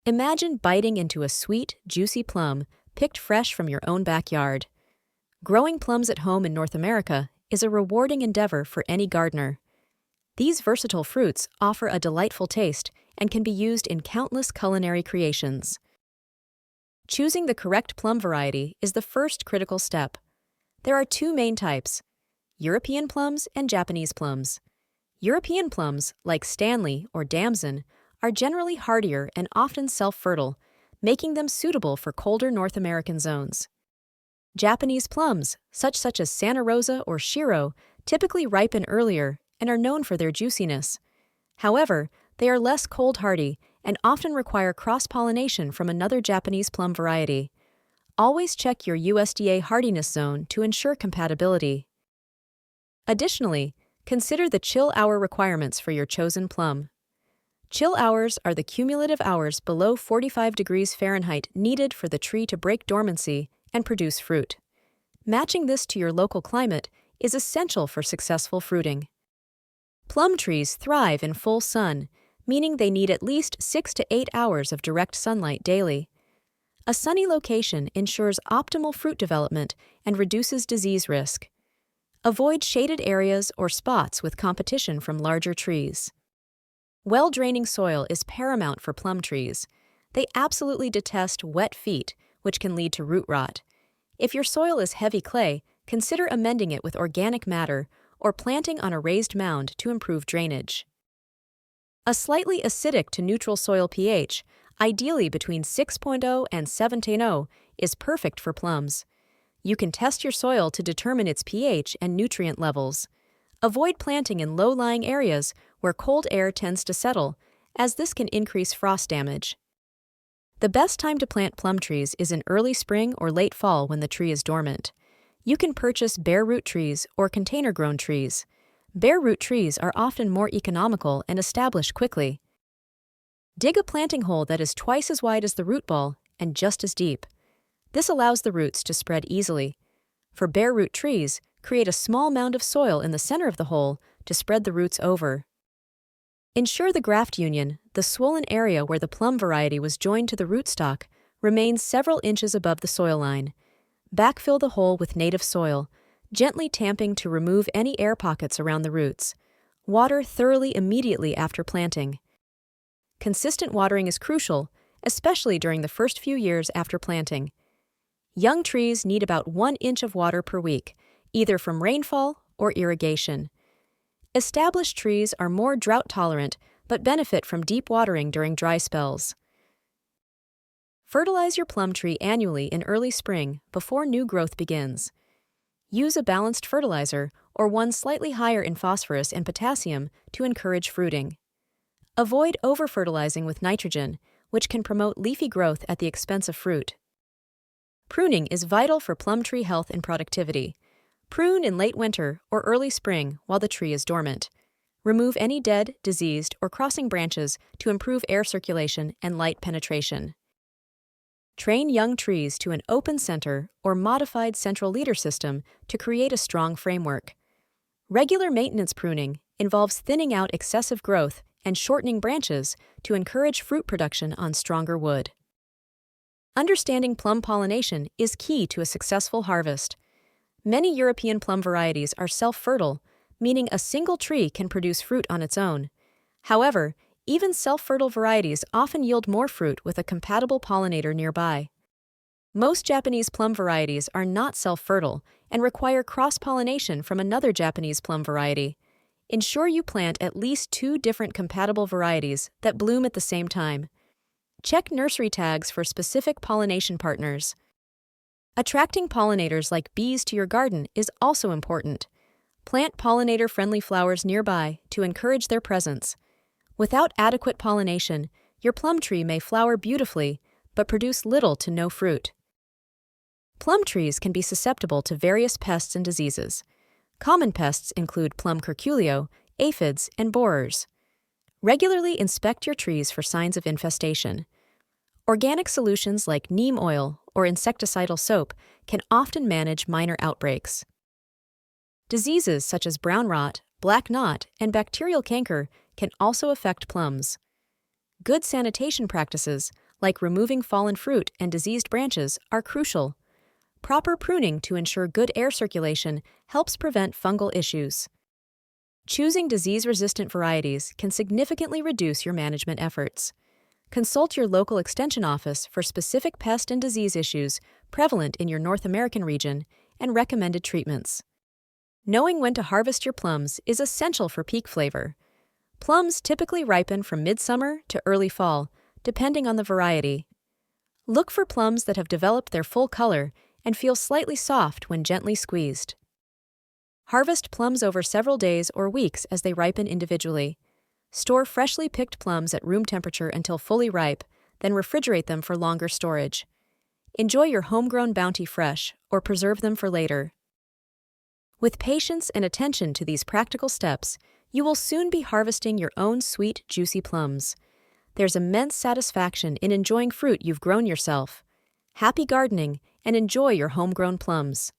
Imagine biting into a sweet, juicy plum picked fresh from your own backyard. Growing plums at home in North America is a rewarding endeavor for any gardener. These versatile fruits offer a delightful taste and can be used in countless culinary creations. Choosing the correct plum variety is the first critical step. There are two main types: European plums and Japanese plums. European plums, like Stanley or Damson, are generally hardier and often self-fertile, making them suitable for colder North American zones. Japanese plums, such as Santa Rosa or Shiro, typically ripen earlier and are known for their juiciness. However, they are less cold-hardy and often require cross-pollination from another Japanese plum variety. Always check your USDA hardiness zone to ensure compatibility. Additionally, consider the chill hour requirements for your chosen plum. Chill hours are the cumulative hours below 45 degrees Fahrenheit needed for the tree to break dormancy and produce fruit. Matching this to your local climate is essential for successful fruiting. Plum trees thrive in full sun, meaning they need at least 6 to 8 hours of direct sunlight daily. A sunny location ensures optimal fruit development and reduces disease risk. Avoid shaded areas or spots with competition from larger trees. Well-draining soil is paramount for plum trees. They absolutely detest wet feet, which can lead to root rot. If your soil is heavy clay, consider amending it with organic matter or planting on a raised mound to improve drainage. A slightly acidic to neutral soil pH, ideally between 6.0 and 7.0, is perfect for plums. You can test your soil to determine its pH and nutrient levels. Avoid planting in low-lying areas where cold air tends to settle, as this can increase frost damage. The best time to plant plum trees is in early spring or late fall when the tree is dormant. You can purchase bare root trees or container-grown trees. Bare root trees are often more economical and establish quickly. Dig a planting hole that is twice as wide as the root ball and just as deep. This allows the roots to spread easily. For bare root trees, create a small mound of soil in the center of the hole to spread the roots over. Ensure the graft union, the swollen area where the plum variety was joined to the rootstock, remains several inches above the soil line. Backfill the hole with native soil, gently tamping to remove any air pockets around the roots. Water thoroughly immediately after planting. Consistent watering is crucial, especially during the first few years after planting. Young trees need about 1 inch of water per week, either from rainfall or irrigation. Established trees are more drought-tolerant but benefit from deep watering during dry spells. Fertilize your plum tree annually in early spring before new growth begins. Use a balanced fertilizer or one slightly higher in phosphorus and potassium to encourage fruiting. Avoid over-fertilizing with nitrogen, which can promote leafy growth at the expense of fruit. Pruning is vital for plum tree health and productivity. Prune in late winter or early spring while the tree is dormant. Remove any dead, diseased, or crossing branches to improve air circulation and light penetration. Train young trees to an open center or modified central leader system to create a strong framework. Regular maintenance pruning involves thinning out excessive growth and shortening branches to encourage fruit production on stronger wood. Understanding plum pollination is key to a successful harvest. Many European plum varieties are self-fertile, meaning a single tree can produce fruit on its own. However, even self-fertile varieties often yield more fruit with a compatible pollinator nearby. Most Japanese plum varieties are not self-fertile and require cross-pollination from another Japanese plum variety. Ensure you plant at least 2 different compatible varieties that bloom at the same time. Check nursery tags for specific pollination partners. Attracting pollinators like bees to your garden is also important. Plant pollinator-friendly flowers nearby to encourage their presence. Without adequate pollination, your plum tree may flower beautifully, but produce little to no fruit. Plum trees can be susceptible to various pests and diseases. Common pests include plum curculio, aphids, and borers. Regularly inspect your trees for signs of infestation. Organic solutions like neem oil or insecticidal soap can often manage minor outbreaks. Diseases such as brown rot, black knot, and bacterial canker can also affect plums. Good sanitation practices, like removing fallen fruit and diseased branches, are crucial. Proper pruning to ensure good air circulation helps prevent fungal issues. Choosing disease-resistant varieties can significantly reduce your management efforts. Consult your local extension office for specific pest and disease issues prevalent in your North American region and recommended treatments. Knowing when to harvest your plums is essential for peak flavor. Plums typically ripen from midsummer to early fall, depending on the variety. Look for plums that have developed their full color and feel slightly soft when gently squeezed. Harvest plums over several days or weeks as they ripen individually. Store freshly picked plums at room temperature until fully ripe, then refrigerate them for longer storage. Enjoy your homegrown bounty fresh, or preserve them for later. With patience and attention to these practical steps, you will soon be harvesting your own sweet, juicy plums. There's immense satisfaction in enjoying fruit you've grown yourself. Happy gardening, and enjoy your homegrown plums.